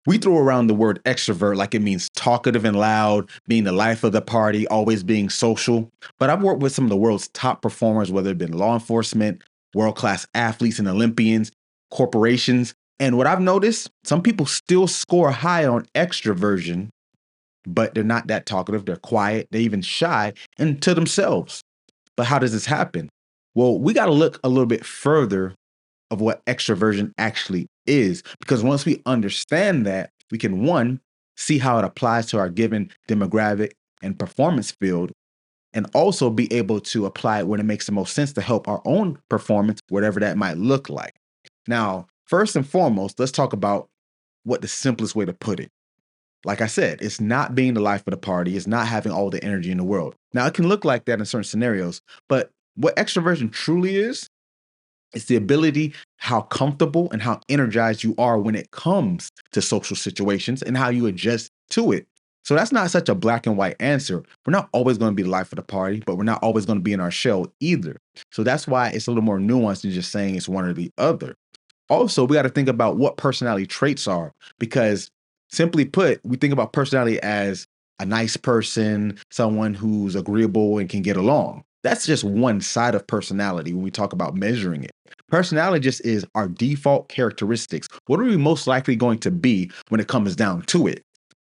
We throw around the word extrovert like it means talkative and loud, being the life of the party, always being social. But I've worked with some of the world's top performers, whether it be law enforcement, world class athletes and Olympians, corporations. And what I've noticed, some people still score high on extroversion, but they're not that talkative. They're quiet, they're even shy and to themselves. But how does this happen? Well, we got to look a little bit further of what extroversion actually is. Because once we understand that, we can, one, see how it applies to our given demographic and performance field, and also be able to apply it when it makes the most sense to help our own performance, whatever that might look like. Now, first and foremost, let's talk about what the simplest way to put it. Like I said, it's not being the life of the party, it's not having all the energy in the world. Now, it can look like that in certain scenarios, but what extroversion truly is, it's the ability, how comfortable and how energized you are when it comes to social situations and how you adjust to it. So that's not such a black and white answer. We're not always going to be the life of the party, but we're not always going to be in our shell either. So that's why it's a little more nuanced than just saying it's one or the other. Also, we got to think about what personality traits are, because simply put, we think about personality as a nice person, someone who's agreeable and can get along. That's just one side of personality when we talk about measuring it. Personality just is our default characteristics. What are we most likely going to be when it comes down to it?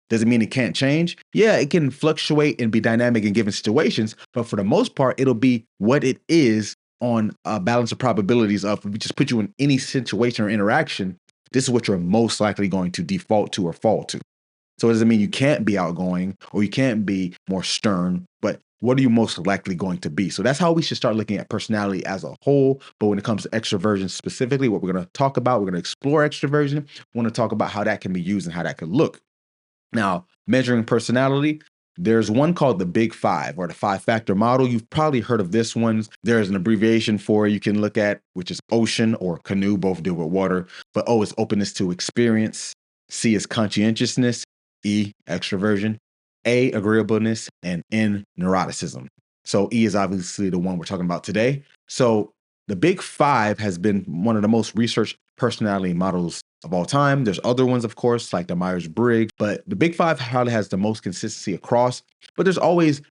Does it mean it can't change? Yeah, it can fluctuate and be dynamic in given situations, but for the most part, it'll be what it is on a balance of probabilities of, if we just put you in any situation or interaction, this is what you're most likely going to default to or fall to. So it doesn't mean you can't be outgoing or you can't be more stern, but what are you most likely going to be? So that's how we should start looking at personality as a whole. But when it comes to extroversion specifically, what we're going to talk about, we're going to explore extroversion. We want to talk about how that can be used and how that could look. Now, measuring personality, there's one called the Big Five or the five-factor model. You've probably heard of this one. There's an abbreviation for it you can look at, which is ocean or canoe, both deal with water. But O is openness to experience. C is conscientiousness. E, extroversion. A, agreeableness. And N, neuroticism. So E is obviously the one we're talking about today. So the Big Five has been one of the most researched personality models of all time. There's other ones, of course, like the Myers-Briggs, but the Big Five probably has the most consistency across, but there's always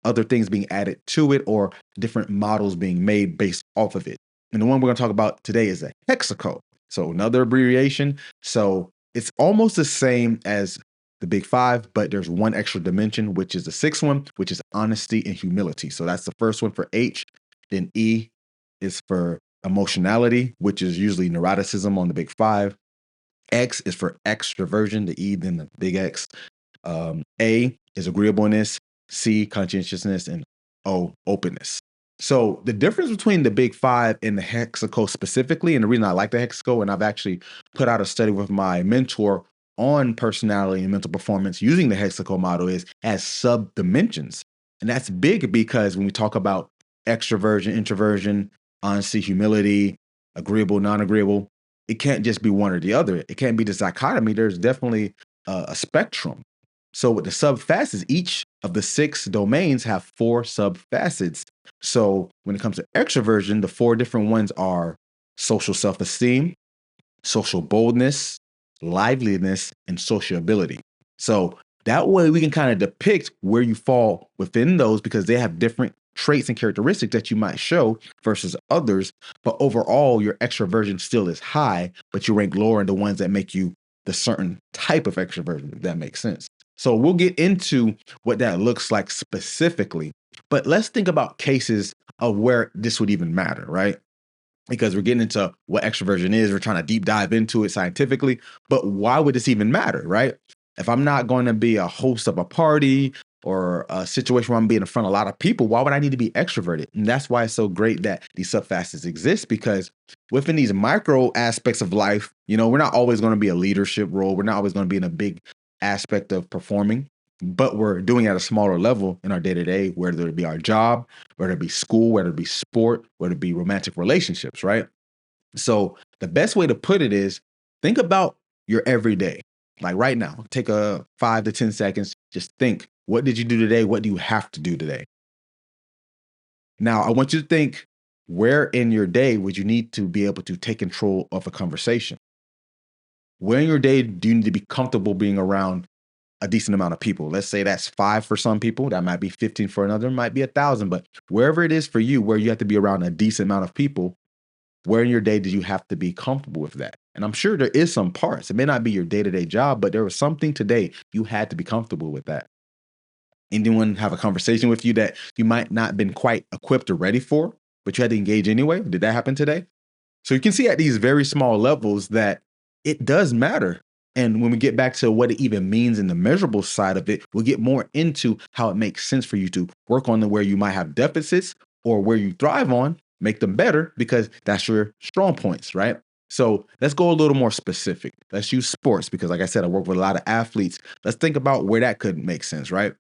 other things being added to it or different models being made based off of it. And the one we're going to talk about today is the HEXACO. So another abbreviation. So it's almost the same as the Big Five, but there's one extra dimension, which is the sixth one, which is honesty and humility. So that's the first one for H. Then E is for emotionality, which is usually neuroticism on the Big Five. X is for extroversion, the E, then the big X. A is agreeableness, C, conscientiousness, and O, openness. So the difference between the Big Five and the HEXACO specifically, and the reason I like the HEXACO, and I've actually put out a study with my mentor on personality and mental performance using the HEXACO model, is as sub-dimensions. And that's big because when we talk about extroversion, introversion, honesty, humility, agreeable, non-agreeable, it can't just be one or the other. It can't be this dichotomy. There's definitely a spectrum. So with the subfacets, each of the six domains have four subfacets. So when it comes to extroversion, the four different ones are social self-esteem, social boldness, liveliness, and sociability. So that way we can kind of depict where you fall within those, because they have different traits and characteristics that you might show versus others. But overall, your extroversion still is high, but you rank lower in the ones that make you the certain type of extroversion, if that makes sense. So we'll get into what that looks like specifically. But let's think about cases of where this would even matter, right? Because we're getting into what extroversion is. We're trying to deep dive into it scientifically. But why would this even matter, right? If I'm not going to be a host of a party or a situation where I'm being in front of a lot of people, why would I need to be extroverted? And that's why it's so great that these subfacets exist, because within these micro aspects of life, we're not always going to be a leadership role. We're not always going to be in a big aspect of performing, but we're doing it at a smaller level in our day-to-day, whether it be our job, whether it be school, whether it be sport, whether it be romantic relationships, right? So the best way to put it is, think about your everyday. Like right now, take a 5 to 10 seconds, just think, what did you do today? What do you have to do today? Now, I want you to think, where in your day would you need to be able to take control of a conversation? where in your day do you need to be comfortable being around a decent amount of people? Let's say that's 5 for some people, that might be 15 for another, it might be 1,000, but wherever it is for you, where you have to be around a decent amount of people, where in your day do you have to be comfortable with that? And I'm sure there is some parts. It may not be your day-to-day job, but there was something today you had to be comfortable with that. Anyone have a conversation with you that you might not been quite equipped or ready for, but you had to engage anyway? Did that happen today? So you can see at these very small levels that it does matter. And when we get back to what it even means in the measurable side of it, we'll get more into how it makes sense for you to work on the where you might have deficits or where you thrive on, make them better because that's your strong points, right? So let's go a little more specific. Let's use sports because, like I said, I work with a lot of athletes. Let's think about where that could make sense, right?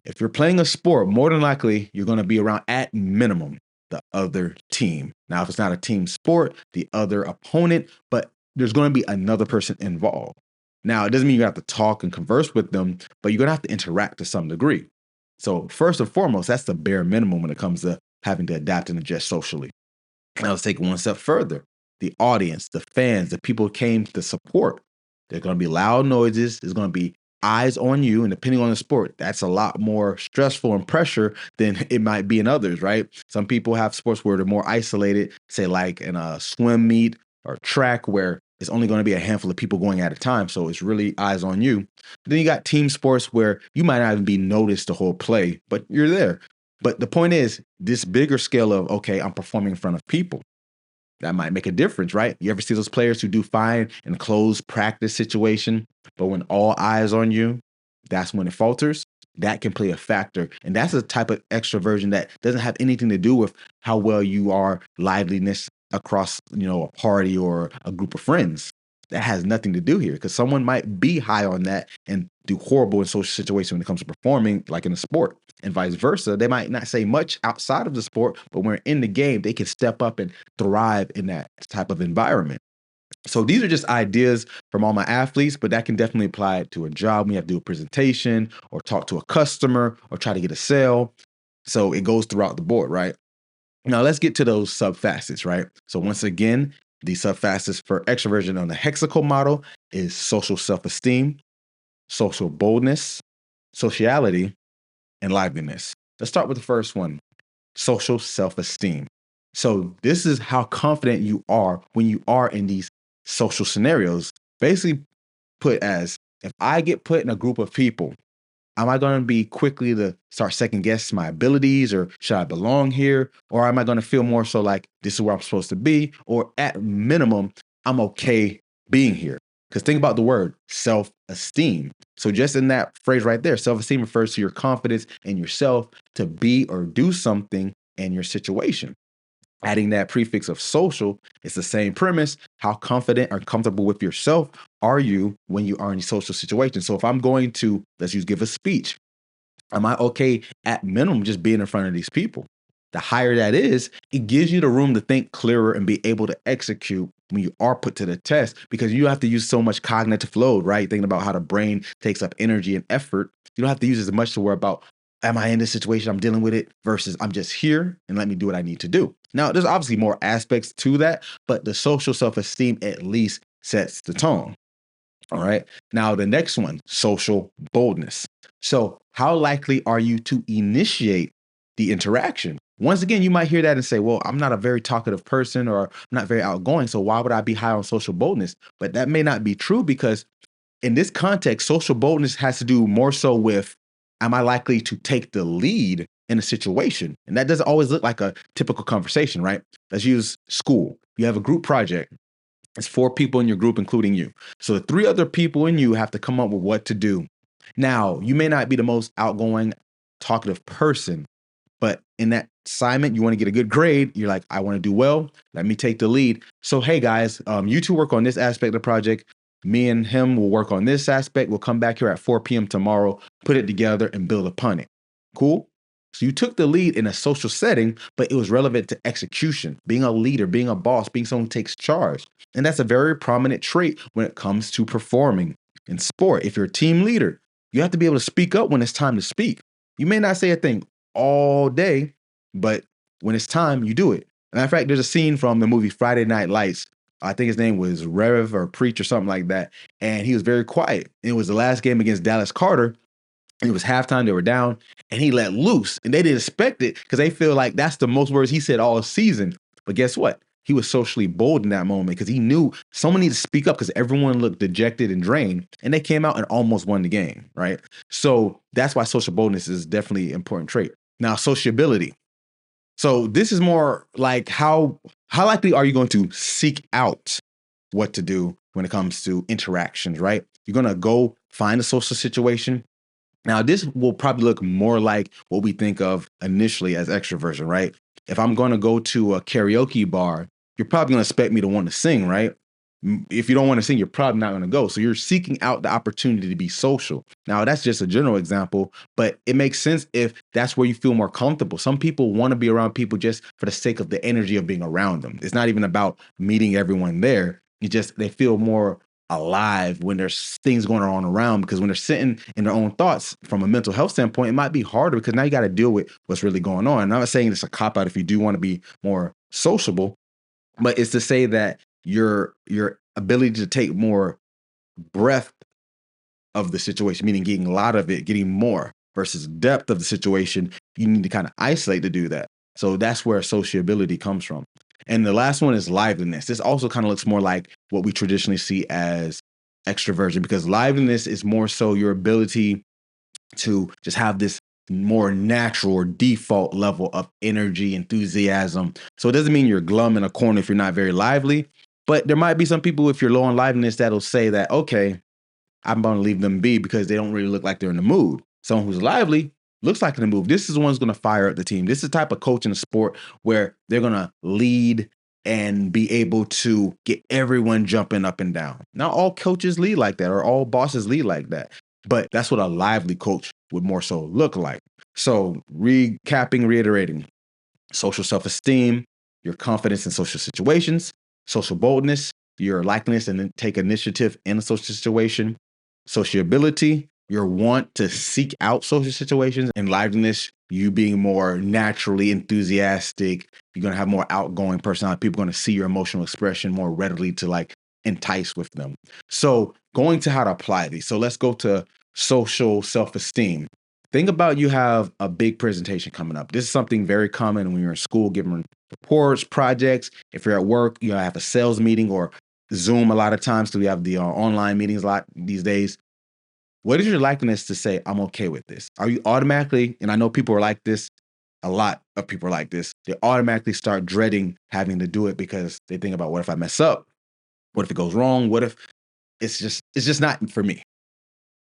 If you're playing a sport, more than likely you're going to be around at minimum the other team. Now, if it's not a team sport, the other opponent, but there's going to be another person involved. Now, it doesn't mean you have to talk and converse with them, but you're going to have to interact to some degree. So, first and foremost, that's the bare minimum when it comes to having to adapt and adjust socially. Now, let's take it one step further. The audience, the fans, the people who came to support, there are going to be loud noises. There's going to be eyes on you. And depending on the sport, that's a lot more stressful and pressure than it might be in others, right? Some people have sports where they're more isolated, say like in a swim meet or track where it's only going to be a handful of people going at a time. So it's really eyes on you. Then you got team sports where you might not even be noticed the whole play, but you're there. But the point is, this bigger scale of, okay, I'm performing in front of people. That might make a difference, right? You ever see those players who do fine in a closed practice situation, but when all eyes on you, that's when it falters. That can play a factor. And that's a type of extroversion that doesn't have anything to do with how well you are liveliness across, a party or a group of friends. That has nothing to do here because someone might be high on that and do horrible in social situations when it comes to performing, like in a sport, and vice versa. They might not say much outside of the sport, but when in the game, they can step up and thrive in that type of environment. So these are just ideas from all my athletes, but that can definitely apply to a job. We have to do a presentation or talk to a customer or try to get a sale. So it goes throughout the board, right? Now let's get to those sub facets, right? So once again, the sub facets for extroversion on the HEXACO model is social self-esteem, social boldness, sociality, and liveliness. Let's start with the first one, social self-esteem. So this is how confident you are when you are in these social scenarios. Basically put as, if I get put in a group of people, am I going to be quickly to start second guess my abilities or should I belong here? Or am I going to feel more so like this is where I'm supposed to be? Or at minimum, I'm okay being here. Because think about the word self-esteem. So just in that phrase right there, self-esteem refers to your confidence in yourself to be or do something in your situation. Adding that prefix of social, it's the same premise. How confident or comfortable with yourself are you when you are in social situations? So if I'm going to, give a speech, am I okay at minimum just being in front of these people? The higher that is, it gives you the room to think clearer and be able to execute when you are put to the test because you don't have to use so much cognitive load, right? Thinking about how the brain takes up energy and effort. You don't have to use as much to worry about, am I in this situation? I'm dealing with it versus I'm just here and let me do what I need to do. Now, there's obviously more aspects to that, but the social self-esteem at least sets the tone. All right. Now, the next one, social boldness. So, how likely are you to initiate the interaction? Once again, you might hear that and say, well, I'm not a very talkative person or I'm not very outgoing. So, why would I be high on social boldness? But that may not be true because in this context, social boldness has to do more so with, am I likely to take the lead in a situation? And that doesn't always look like a typical conversation, right? Let's use school. You have a group project. It's 4 people in your group, including you. So the 3 other people in you have to come up with what to do. Now, you may not be the most outgoing, talkative person, but in that assignment, you want to get a good grade. You're like, I want to do well. Let me take the lead. So, hey guys, you two work on this aspect of the project. Me and him will work on this aspect. We'll come back here at 4 p.m. tomorrow, put it together and build upon it. Cool? So you took the lead in a social setting, but it was relevant to execution, being a leader, being a boss, being someone who takes charge. And that's a very prominent trait when it comes to performing in sport. If you're a team leader, you have to be able to speak up when it's time to speak. You may not say a thing all day, but when it's time, you do it. Matter of fact, there's a scene from the movie Friday Night Lights I think his name was Rev or Preach or something like that. And he was very quiet. It was the last game against Dallas Carter. It was halftime. They were down, and he let loose, and they didn't expect it because they feel like that's the most words he said all season. But guess what? He was socially bold in that moment because he knew someone needed to speak up because everyone looked dejected and drained, and they came out and almost won the game, right? So that's why social boldness is definitely an important trait. Now, sociability. So this is more like how likely are you going to seek out what to do when it comes to interactions, right? You're going to go find a social situation. Now, this will probably look more like what we think of initially as extroversion, right? If I'm going to go to a karaoke bar, you're probably going to expect me to want to sing, right? If you don't want to sing, you're probably not going to go. So you're seeking out the opportunity to be social. Now, that's just a general example, but it makes sense if that's where you feel more comfortable. Some people want to be around people just for the sake of the energy of being around them. It's not even about meeting everyone there. It just, they feel more alive when there's things going on around, because when they're sitting in their own thoughts from a mental health standpoint, it might be harder because now you got to deal with what's really going on. And I'm not saying it's a cop out if you do want to be more sociable, but it's to say that your ability to take more breadth of the situation, meaning getting a lot of it, getting more versus depth of the situation, you need to kind of isolate to do that. So that's where sociability comes from. And the last one is liveliness. This also kind of looks more like what we traditionally see as extroversion, because liveliness is more so your ability to just have this more natural or default level of energy, enthusiasm. So it doesn't mean you're glum in a corner if you're not very lively, but there might be some people, if you're low on liveliness, that'll say that, okay, I'm going to leave them be because they don't really look like they're in the mood. Someone who's lively looks like in the mood. This is the one's going to fire up the team. This is the type of coach in a sport where they're going to lead and be able to get everyone jumping up and down. Not all coaches lead like that, or all bosses lead like that, but that's what a lively coach would more so look like. So recapping, reiterating: social self-esteem, your confidence in social situations; social boldness, your likeliness and then take initiative in a social situation; sociability, your want to seek out social situations; and liveliness, you being more naturally enthusiastic. You're going to have more outgoing personality. People are going to see your emotional expression more readily to like entice with them. So going to how to apply these. So let's go to social self-esteem. Think about, you have a big presentation coming up. This is something very common when you're in school, giving reports, projects. If you're at work, you have a sales meeting or Zoom a lot of times, because we have the online meetings a lot these days. What is your likeness to say, I'm okay with this? Are you automatically, and I know people are like this, a lot of people are like this, they automatically start dreading having to do it because they think about, what if I mess up? What if it goes wrong? What if it's just not for me?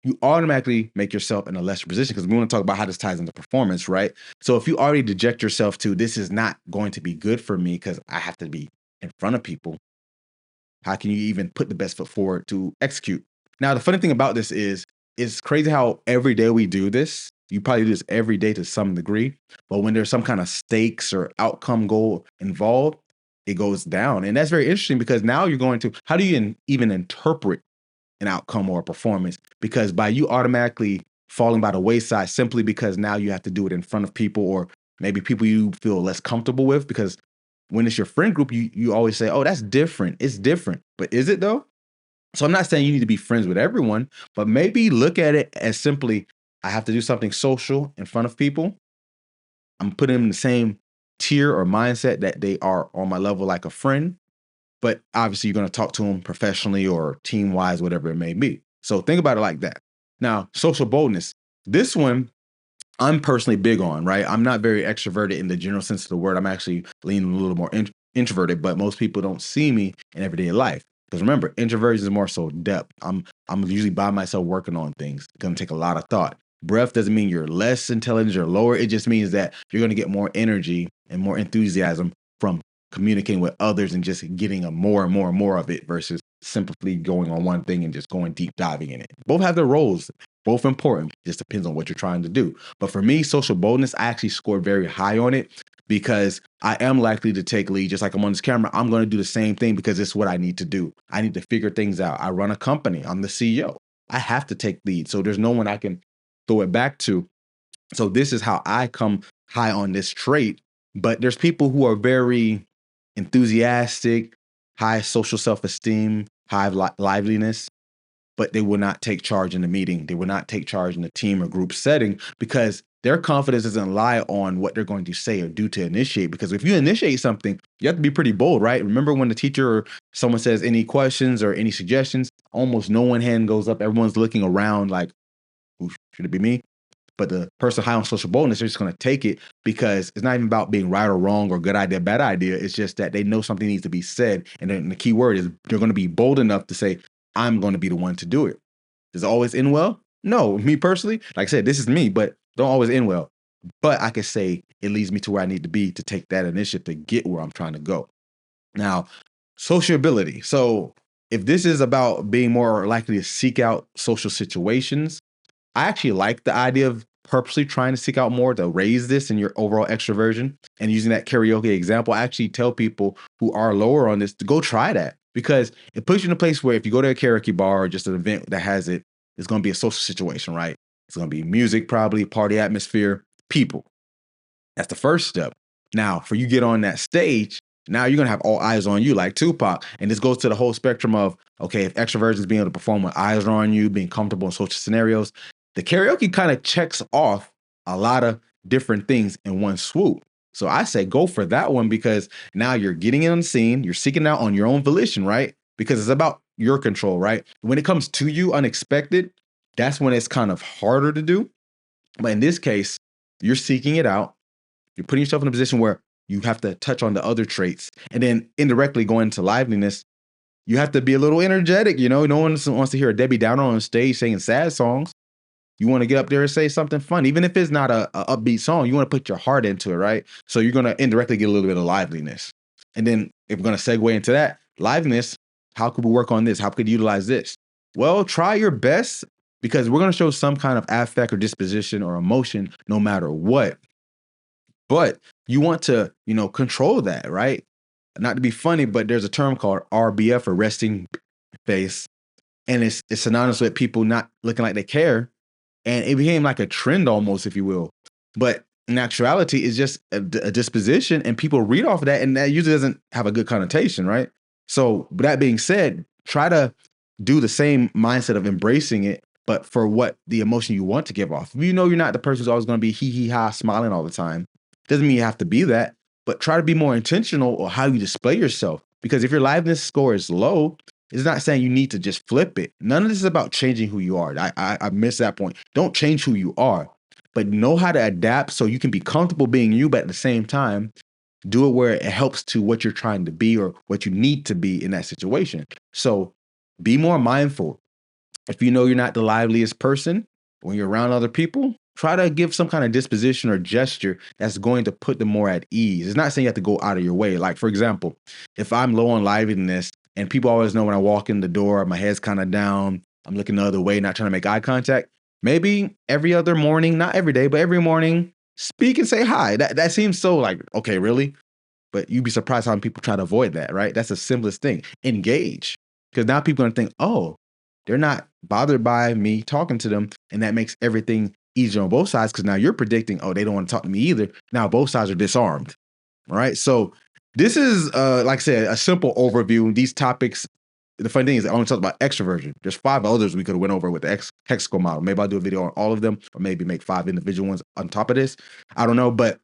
You automatically make yourself in a lesser position, because we want to talk about how this ties into performance, right? So if you already deject yourself to, this is not going to be good for me because I have to be in front of people, how can you even put the best foot forward to execute? Now, the funny thing about this is, it's crazy how every day we do this. You probably do this every day to some degree, but when there's some kind of stakes or outcome goal involved, it goes down. And that's very interesting, because now you're going to, how do you even interpret an outcome or a performance? Because by you automatically falling by the wayside simply because now you have to do it in front of people, or maybe people you feel less comfortable with, because when it's your friend group, you always say, oh, that's different. It's different. But is it though? So I'm not saying you need to be friends with everyone, but maybe look at it as simply, I have to do something social in front of people. I'm putting them in the same tier or mindset that they are on my level, like a friend. But obviously, you're going to talk to them professionally or team wise, whatever it may be. So think about it like that. Now, social boldness. This one I'm personally big on, right? I'm not very extroverted in the general sense of the word. I'm actually leaning a little more introverted, but most people don't see me in everyday life. Because remember, introversion is more so depth. I'm usually by myself working on things. It's going to take a lot of thought. Breadth doesn't mean you're less intelligent or lower. It just means that you're going to get more energy and more enthusiasm from communicating with others and just getting a more and more and more of it, versus simply going on one thing and just going deep diving in it. Both have their roles, both important. Just depends on what you're trying to do. But for me, social boldness, I actually scored very high on it, because I am likely to take lead. Just like I'm on this camera, I'm going to do the same thing because it's what I need to do. I need to figure things out. I run a company. I'm the CEO. I have to take lead. So there's no one I can throw it back to. So this is how I come high on this trait. But there's people who are very enthusiastic, high social self-esteem, high liveliness, but they will not take charge in the meeting. They will not take charge in the team or group setting because their confidence doesn't lie on what they're going to say or do to initiate. Because if you initiate something, you have to be pretty bold, right? Remember when the teacher or someone says any questions or any suggestions, almost no one hand goes up. Everyone's looking around like, "Ooh, should it be me?" But the person high on social boldness, they're just going to take it because it's not even about being right or wrong or good idea, bad idea. It's just that they know something needs to be said. And then the key word is they're going to be bold enough to say, I'm going to be the one to do it. Does it always end well? No, me personally, like I said, this is me, but don't always end well. But I can say it leads me to where I need to be to take that initiative to get where I'm trying to go. Now, sociability. So if this is about being more likely to seek out social situations, I actually like the idea of purposely trying to seek out more to raise this in your overall extroversion. And using that karaoke example, I actually tell people who are lower on this to go try that because it puts you in a place where if you go to a karaoke bar or just an event that has it, it's going to be a social situation, right? It's going to be music, probably party atmosphere, people. That's the first step. Now, for you get on that stage, now you're gonna have all eyes on you, like Tupac. And this goes to the whole spectrum of okay, if extroversion is being able to perform with eyes on you, being comfortable in social scenarios, the karaoke kind of checks off a lot of different things in one swoop. So I say go for that one because now you're getting in on the scene, you're seeking out on your own volition, right? Because it's about your control, right? When it comes to you unexpected, that's when it's kind of harder to do. But in this case, you're seeking it out. You're putting yourself in a position where you have to touch on the other traits. And then indirectly going into liveliness, you have to be a little energetic. You know, no one wants to hear a Debbie Downer on stage singing sad songs. You want to get up there and say something fun, even if it's not a upbeat song. You want to put your heart into it, right? So you're going to indirectly get a little bit of liveliness. And then if we're going to segue into that liveliness, how could we work on this? How could we utilize this? Well, try your best because we're going to show some kind of affect or disposition or emotion no matter what. But you want to, control that, right? Not to be funny, but there's a term called RBF or resting face. And it's synonymous with people not looking like they care. And it became like a trend almost, if you will. But in actuality, it's just a disposition, and people read off of that, and that usually doesn't have a good connotation, right? So, with that being said, try to do the same mindset of embracing it, but for what the emotion you want to give off. If you know you're not the person who's always going to be hee hee ha smiling all the time, doesn't mean you have to be that, but try to be more intentional on how you display yourself. Because if your liveness score is low, it's not saying you need to just flip it. None of this is about changing who you are. I missed that point. Don't change who you are, but know how to adapt so you can be comfortable being you, but at the same time, do it where it helps to what you're trying to be or what you need to be in that situation. So be more mindful. If you know you're not the liveliest person when you're around other people, try to give some kind of disposition or gesture that's going to put them more at ease. It's not saying you have to go out of your way. Like, for example, if I'm low on liveliness and people always know when I walk in the door, my head's kind of down, I'm looking the other way, not trying to make eye contact, maybe every other morning, not every day, but every morning, speak and say hi. That seems so like, okay, really? But you'd be surprised how many people try to avoid that, right? That's the simplest thing. Engage. Because now people are going to think, oh, they're not bothered by me talking to them. And that makes everything easier on both sides because now you're predicting, oh, they don't want to talk to me either. Now both sides are disarmed. All right. So this is, like I said, a simple overview. These topics, the funny thing is I only talked about extroversion. There's 5 others we could have went over with the HEXACO model. Maybe I'll do a video on all of them or maybe make 5 individual ones on top of this. I don't know. But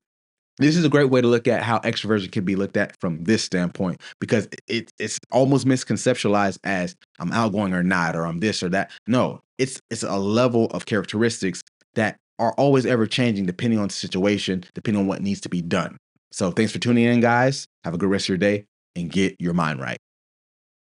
this is a great way to look at how extroversion can be looked at from this standpoint because it's almost misconceptualized as I'm outgoing or not, or I'm this or that. No, it's a level of characteristics that are always ever changing depending on the situation, depending on what needs to be done. So thanks for tuning in, guys. Have a good rest of your day and get your mind right.